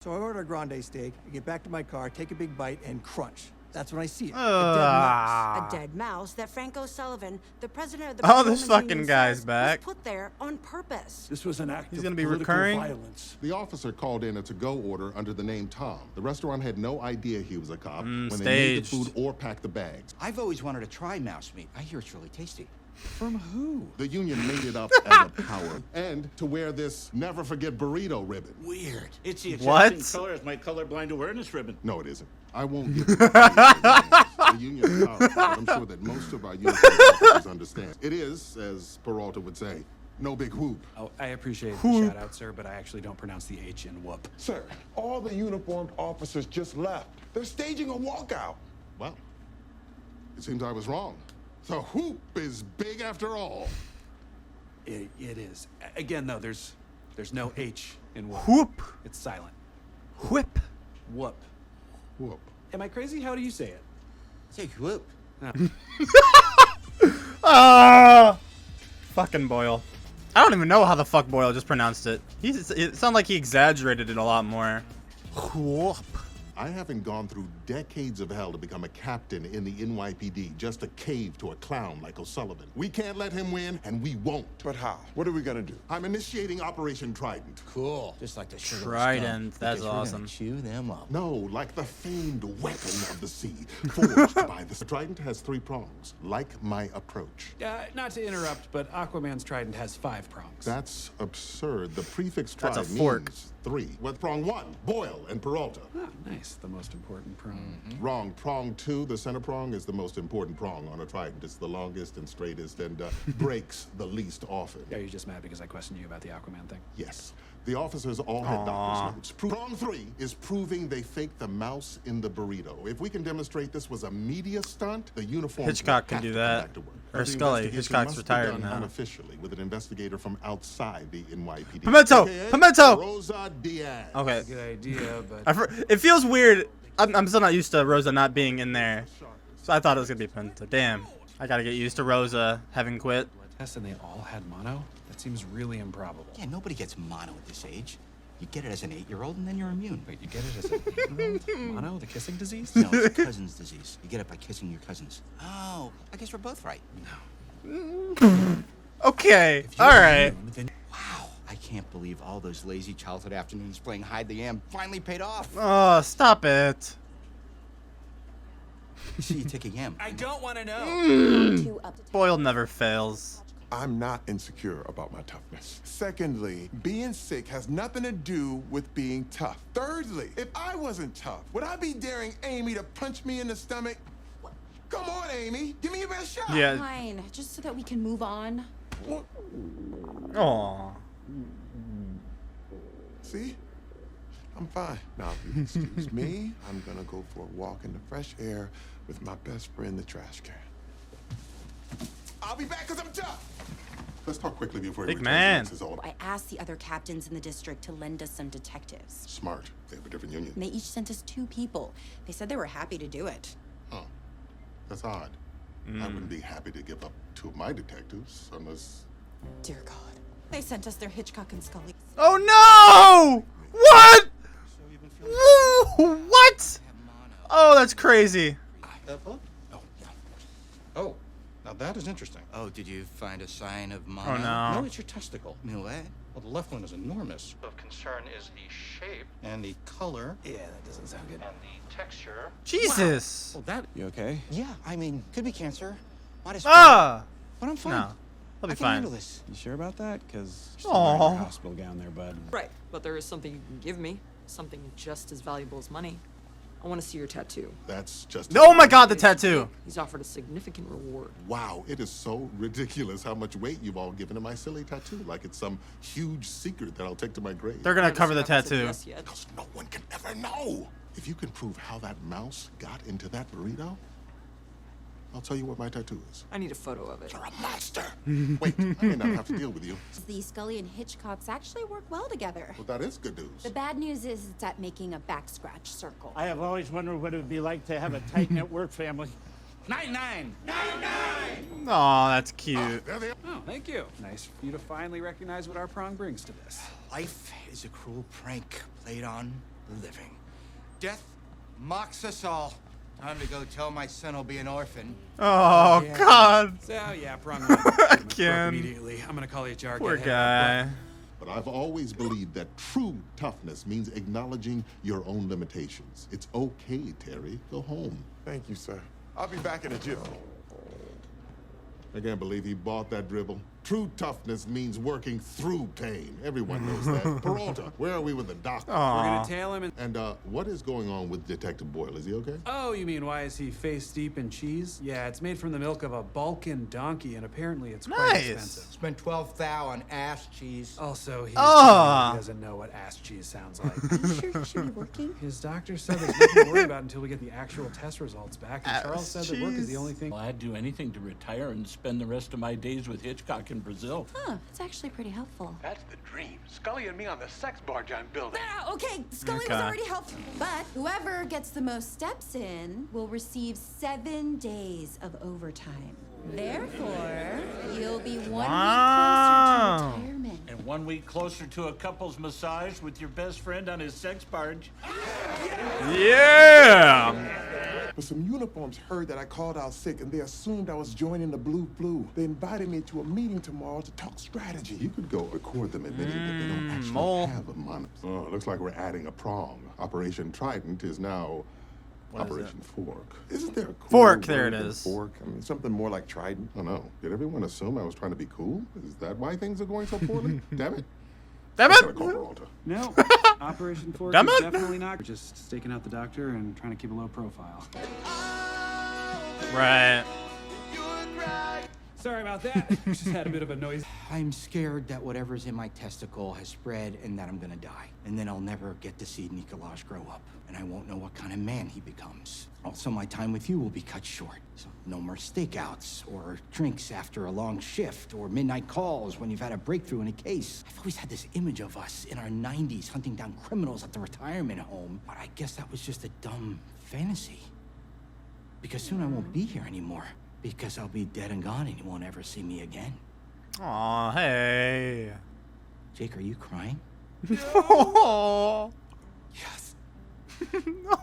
So I order a grande steak, I get back to my car, take a big bite, and crunch. That's when I see it. A dead mouse. A dead mouse that Frank O'Sullivan, the president of the Oh, this Patrolmen's fucking Union, guy's says back. was put there on purpose. This was an act He's of gonna be political recurring? violence. The officer called in a to-go order under the name Tom. The restaurant had no idea he was a cop when they made the Staged. food or packed the bags. I've always wanted to try mouse meat. I hear it's really tasty. From who? The union made it up as a power and to wear this never forget burrito ribbon. Weird. It's the What? exact same color as my colorblind awareness ribbon. No, it isn't. I won't give it the union power, but I'm sure that most of our union officers understand. It is, as Peralta would say, no big whoop. Oh, I appreciate the shout out, sir, but I actually don't pronounce the H in whoop. Sir, all the uniformed officers just left. They're staging a walkout. Well, it seems I was wrong. The whoop is big after all. It is. Again, though, there's no H in whoop. Whoop. It's silent. Whip. Whoop. Whoop. Am I crazy? How do you say it? Say whoop. Fucking Boyle. I don't even know how the fuck Boyle just pronounced it. It sounded like he exaggerated it a lot more. Whoop. I haven't gone through decades of hell to become a captain in the NYPD just to cave to a clown like O'Sullivan. We can't let him win, and we won't. But how? What are we gonna do? I'm initiating Operation Trident. Cool. Just like the sugar Trident, skunk, that's because we're gonna awesome. Chew them up. No, like the famed weapon of the sea, forged by the Trident has 3 prongs, like my approach. Not to interrupt, but Aquaman's trident has 5 prongs. That's absurd. The prefix That's a trident fork. means 3. With prong 1, Boyle and Peralta. Ah, nice. The most important prong. Wrong. Prong 2, the center prong, is the most important prong on a trident. It's the longest and straightest and breaks the least often. Are you just mad because I questioned you about the Aquaman thing? Yes. The officers all had doctor's notes. Prong 3 is proving they faked the mouse in the burrito. If we can demonstrate this was a media stunt, the uniform Hitchcock can do that. Or Scully. Hitchcock's retired now. Unofficially, with an investigator from outside the NYPD. Pimento! AKA Pimento! Rosa Diaz. Okay. Good idea, but It feels weird. I'm still not used to Rosa not being in there. So I thought it was gonna be Pimento. Damn. I gotta get used to Rosa having quit. Tess and they all had mono? That seems really improbable. Yeah, nobody gets mono at this age. You get it as an 8-year-old and then you're immune. Wait, you get it as an 8-year-old? Mono, the kissing disease? No, it's a cousin's disease. You get it by kissing your cousins. Oh, I guess we're both right. Okay. Alright. Wow, I can't believe all those lazy childhood afternoons playing hide the am finally paid off. Oh, stop it. See you take a yam. I don't want to know. Boyle never fails. I'm not insecure about my toughness. Secondly, being sick has nothing to do with being tough. Thirdly, if I wasn't tough, would I be daring Amy to punch me in the stomach? Come on, Amy. Give me your best shot. Yeah. Fine, just so that we can move on. Aw. See? I'm fine. Now, if you excuse me, I'm gonna go for a walk in the fresh air with my best friend, the trash can. I'll be back because I'm tough. Let's talk quickly before Big he man. returns his order. I asked the other captains in the district to lend us some detectives. Smart. They have a different union. And they each sent us 2 people. They said they were happy to do it. Oh, that's odd. I wouldn't be happy to give up 2 of my detectives unless... Dear God. They sent us their Hitchcock and Scully. Oh no! What? What? Oh, that's crazy. Oh, now that is interesting. Oh, did you find a sign of mono? Oh no. No, it's your testicle. No way. Well, the left one is enormous. Of concern is the shape and the color Yeah, that doesn't sound good. and the texture. Jesus. Well, that You okay? Yeah, I mean, could be cancer. Might as Ah. But I'm fine. No. He'll be I can fine. handle this. You sure about that? Because you're Aw. still wearing your hospital gown there, bud. Right, but there is something you can give me, something just as valuable as money. I want to see your tattoo. That's just... Oh my God, the tattoo. He's offered a significant reward. Wow, it is so ridiculous how much weight you've all given to my silly tattoo. Like it's some huge secret that I'll take to my grave. They're gonna cover the Haven't said tattoo. yes yet. Because no one can ever know. If you can prove how that mouse got into that burrito, I'll tell you what my tattoo is. I need a photo of it. You're a monster. Wait, I may not have to deal with you. The Scully and Hitchcocks actually work well together. Well, that is good news. The bad news is it's at making a back scratch circle. I have always wondered what it would be like to have a tight-knit work family. 9-9. Oh, that's cute. There they are. Oh, thank you. Nice for you to finally recognize what our prong brings to this. Life is a cruel prank played on living. Death mocks us all. Time to go tell my son he'll be an orphan. Oh, Yeah. God. So, yeah, wrong one. Again. Immediately. I'm gonna call HR. Poor get head guy. But I've always believed that true toughness means acknowledging your own limitations. It's okay, Terry. Go home. Thank you, sir. I'll be back in a jiffy. I can't believe he bought that dribble. True toughness means working through pain. Everyone knows that. Peralta, where are we with the doctor? We're gonna tail him and... And what is going on with Detective Boyle? Is he okay? Oh, you mean why is he face deep in cheese? Yeah, it's made from the milk of a Balkan donkey, and apparently it's quite Nice. expensive. Spent 12 thou on ass cheese. Also, he Ah. doesn't know what ass cheese sounds like. Are you sure he should be working? His doctor said there's nothing to worry about until we get the actual test results back, and Charles Ass said that work is the cheese. only thing. Well, I'd do anything to retire and spend the rest of my days with Hitchcock in Brazil. Huh, it's actually pretty helpful. That's the dream. Scully and me on the sex barge I'm building. Ah, okay, Scully Okay. was already helpful. But whoever gets the most steps in will receive 7 days of overtime. Therefore, you'll be 1 week closer to retirement. And 1 week closer to a couple's massage with your best friend on his sex barge. Yeah. But some uniforms heard that I called out sick, and they assumed I was joining the Blue Flu. They invited me to a meeting tomorrow to talk strategy. You could go record them admitting that they don't actually mole. have a month. Oh, looks like we're adding a prong. Operation Trident is now Operation Fork. Isn't there a cool Fork, there word it than is. Fork? I mean, something more like Trident. I don't know. Did everyone assume I was trying to be cool? Is that why things are going so poorly? Damn it. Damn I gotta it. call Peralta. No, Operation Fork Damn is it. definitely not. We're just staking out the doctor and trying to keep a low profile. Right. Sorry about that. Just had a bit of a noise. I'm scared that whatever's in my testicle has spread and that I'm gonna die. And then I'll never get to see Nikolaj grow up. And I won't know what kind of man he becomes. Also, my time with you will be cut short. So no more stakeouts or drinks after a long shift or midnight calls when you've had a breakthrough in a case. I've always had this image of us in our 90s hunting down criminals at the retirement home. But I guess that was just a dumb fantasy. Because soon I won't be here anymore. Because I'll be dead and gone and you won't ever see me again. Aw, hey. Jake, are you crying? Oh. Yes.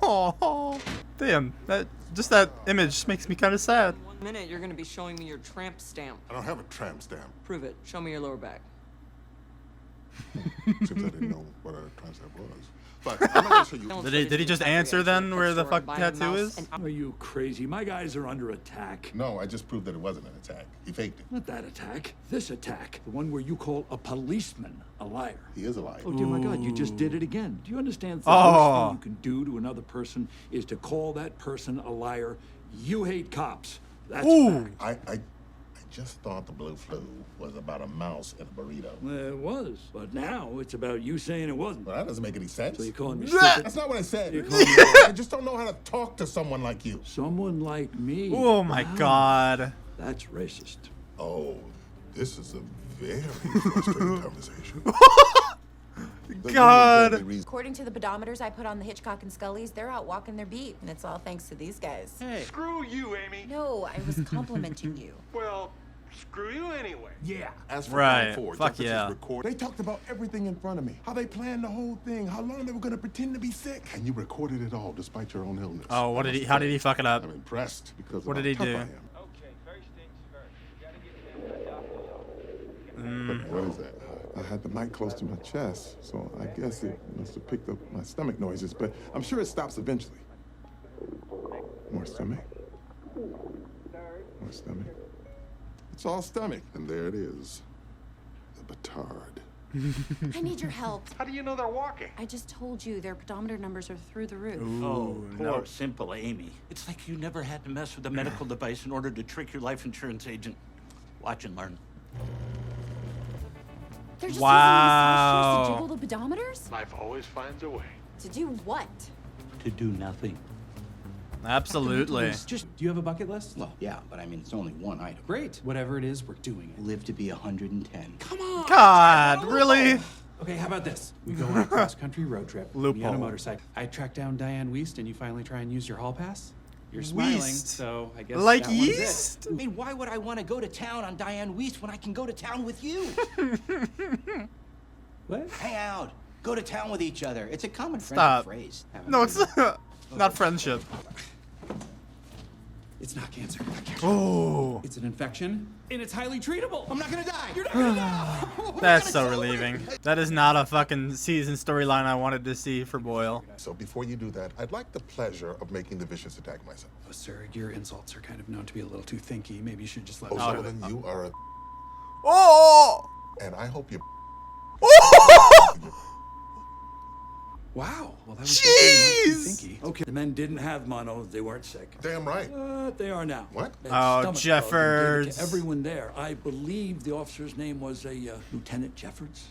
Oh. Damn. That image just makes me kind of sad. 1 minute, you're gonna be showing me your tramp stamp. I don't have a tramp stamp. Prove it. Show me your lower back. Since I didn't know what a tramp stamp was. But I'm not gonna show you. Don't Did say he- to did he the just factory answer I then see a where the pet store fuck and buy a tattoo mouse is? and- Are you crazy? My guys are under attack. No, I just proved that it wasn't an attack. He faked it. Not that attack. This attack. The one where you call a policeman a liar. He is a liar. Oh, dear my God, you just did it again. Do you understand? The Oh. worst thing you can do to another person is to call that person a liar. You hate cops. That's Ooh. fact. I just thought the blue flu was about a mouse in a burrito. It was, but now it's about you saying it wasn't. Well, that doesn't make any sense. So you're calling me Yeah. stupid? That's not what I said. You're calling me I just don't know how to talk to someone like you. someone like me. Oh my Wow. God. That's racist. Oh, this is a very frustrating conversation. God. According to the pedometers I put on the Hitchcock and Scullys, they're out walking their beat, and it's all thanks to these guys. Hey. Screw you, Amy. No, I was complimenting you. Well, screw you anyway. Yeah. As for Right. Part 4, Fuck just as yeah. recorded. They talked about everything in front of me. How they planned the whole thing. How long they were gonna pretend to be sick. And you recorded it all despite your own illness. Oh, what I did he? must How say, did he fuck it up? I'm impressed because of What how did he tough do? I am. Okay, first things first. You gotta get him to the doctor's office. Mm. What is that? I had the mic close to my chest, so I guess it must have picked up my stomach noises, but I'm sure it stops eventually. More stomach. More stomach. It's all stomach. And there it is. The batard. I need your help. How do you know they're walking? I just told you their pedometer numbers are through the roof. Oh, poor, no. simple Amy. It's like you never had to mess with a medical device in order to trick your life insurance agent. Watch and learn. They're just Wow. using massages to jiggle the pedometers? Life always finds a way. To do what? To do nothing. Absolutely. Do you have a bucket list? Well, yeah, but I mean, it's only one item. Great. Whatever it is, we're doing it. Live to be 110. Come on. God, really? Okay, how about this? We go on a cross-country road trip. Me on a Loophole. motorcycle. I track down Diane Wiest, and you finally try and use your hall pass. You're smiling, Wiest? so I guess Like that one's it. yeast? I mean, why would I want to go to town on Diane Wiest when I can go to town with you? What? Hang out. go to town with each other. It's a common Stop. phrase. No, it's not friendship. It's not cancer. Oh, It's an infection, and it's highly treatable. I'm not gonna die. You're not gonna die. that's so relieving. That is not a fucking season storyline I wanted to see for Boyle. So before you do that, I'd like the pleasure of making the vicious attack myself. Oh, sir, your insults are kind of known to be a little too thinky. Maybe you should just let Oh, me Sullivan, you are a... Oh! And I hope you... Wow. Well, that was Jeez! definitely not too thinky. Okay, the men didn't have mono. They weren't sick. Damn right. They are now. What? That Oh, stomach bug, they gave it Jeffords. to everyone there. I believe the officer's name was Lieutenant Jeffords.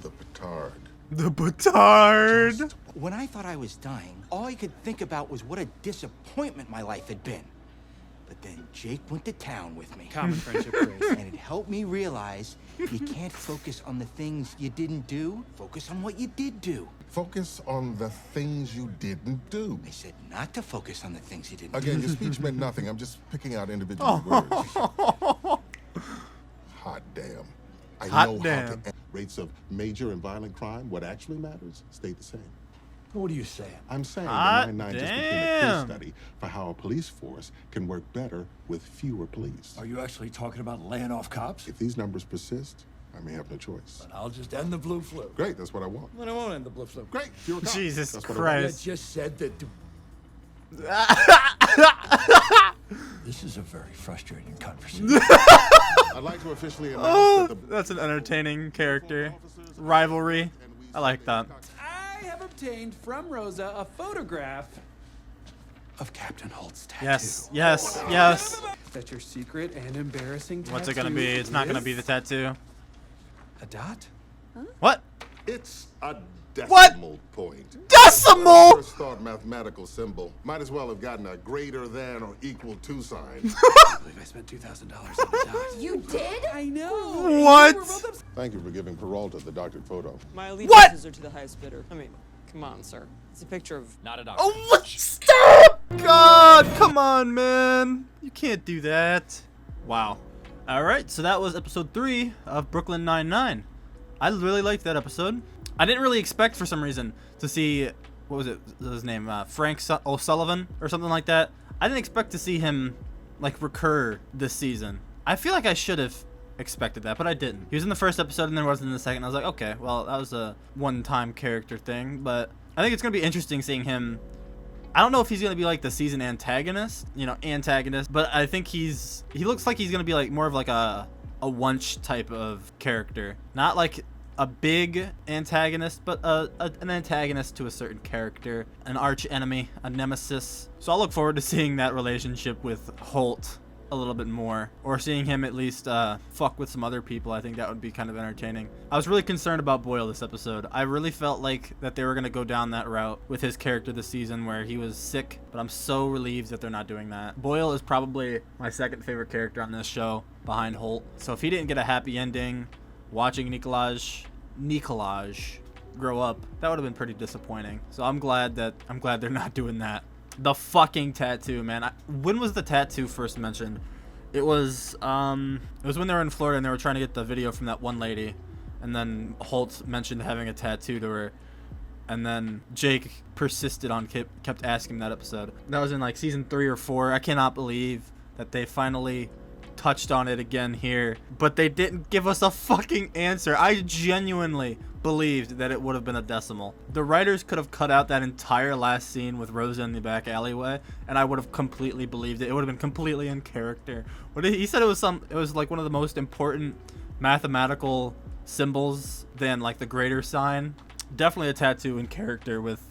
The petard. The petard. When I thought I was dying, all I could think about was what a disappointment my life had been. But then Jake went to town with me. Common friendship phrase. And it helped me realize you can't focus on the things you didn't do. Focus on what you did do. Focus on the things you didn't do. I said not to focus on the things you didn't do. Again, your speech meant nothing. I'm just picking out individual words. Hot damn. I Hot know damn. how to... Rates of major and violent crime, what actually matters, stay the same. What are you saying? I'm saying Hot the 9/9 just became a damn. case study for how a police force can work better with fewer police. Are you actually talking about laying off cops? If these numbers persist, I may have no choice. I'll just end the blue flu. Great, that's what I want. But I won't end the blue flu. Great, fewer cops. Jesus That's what I want. I Christ. just said that. This is a very frustrating conversation. I'd like to officially announce Oh, that the... that's an entertaining character. Rivalry. I like that. I have obtained from Rosa a photograph of Captain Holt's tattoo. Yes, yes, yes. That's your secret and embarrassing tattoo. What's it gonna be? It's not gonna be the tattoo. A dot? What? It's a What? decimal point. Decimal! First thought mathematical symbol. Might as well have gotten a greater than or equal to sign. I believe I spent $2,000 on the dot. You did? I know. What? Thank you for giving Peralta the doctored photo. My What? allegiances are to the highest bidder. I mean, come on, sir. It's a picture of not a doctor. Oh, what? Stop! God, come on, man. You can't do that. Wow. All right, so that was episode 3 of Brooklyn Nine-Nine. I really liked that episode. I didn't really expect, for some reason, to see, what was it, his name, Frank O'Sullivan or something like that. I didn't expect to see him, like, recur this season. I feel like I should have expected that, but I didn't. He was in the first episode and then wasn't in the second. I was like, okay, well, that was a one-time character thing, but I think it's going to be interesting seeing him. I don't know if he's going to be, like, the season antagonist, but I think he looks like he's going to be, like, more of, like, a Wunsch type of character. Not, like, a big antagonist, but an antagonist to a certain character, an arch enemy, a nemesis. So I'll look forward to seeing that relationship with Holt a little bit more, or seeing him at least fuck with some other people. I think that would be kind of entertaining. I was really concerned about Boyle this episode. I really felt like that they were going to go down that route with his character this season where he was sick, but I'm so relieved that they're not doing that. Boyle is probably my second favorite character on this show behind Holt. So if he didn't get a happy ending, watching Nikolaj grow up, that would have been pretty disappointing. So I'm glad they're not doing that. The fucking tattoo, man. When was the tattoo first mentioned? It was when they were in Florida and they were trying to get the video from that one lady, and then Holt mentioned having a tattoo to her, and then Jake persisted on kept asking that episode. That was in like season 3 or 4. I cannot believe that they finally touched on it again here, but they didn't give us a fucking answer. I genuinely believed that it would have been a decimal. The writers could have cut out that entire last scene with Rosa in the back alleyway, and I would have completely believed it. It would have been completely in character. But he said it was like one of the most important mathematical symbols than like the greater sign. Definitely a tattoo in character with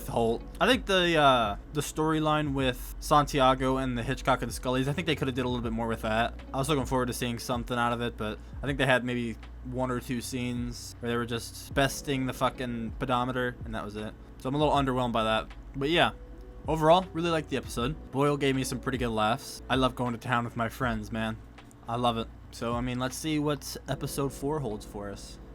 Holt. I think the storyline with Santiago and the Hitchcock and Scullys, I think they could have did a little bit more with that. I was looking forward to seeing something out of it, but I think they had maybe 1 or 2 scenes where they were just besting the fucking pedometer, and that was it. So I'm a little underwhelmed by that. But yeah, overall, really liked the episode. Boyle gave me some pretty good laughs. I love going to town with my friends, man. I love it. So, I mean, let's see what episode 4 holds for us.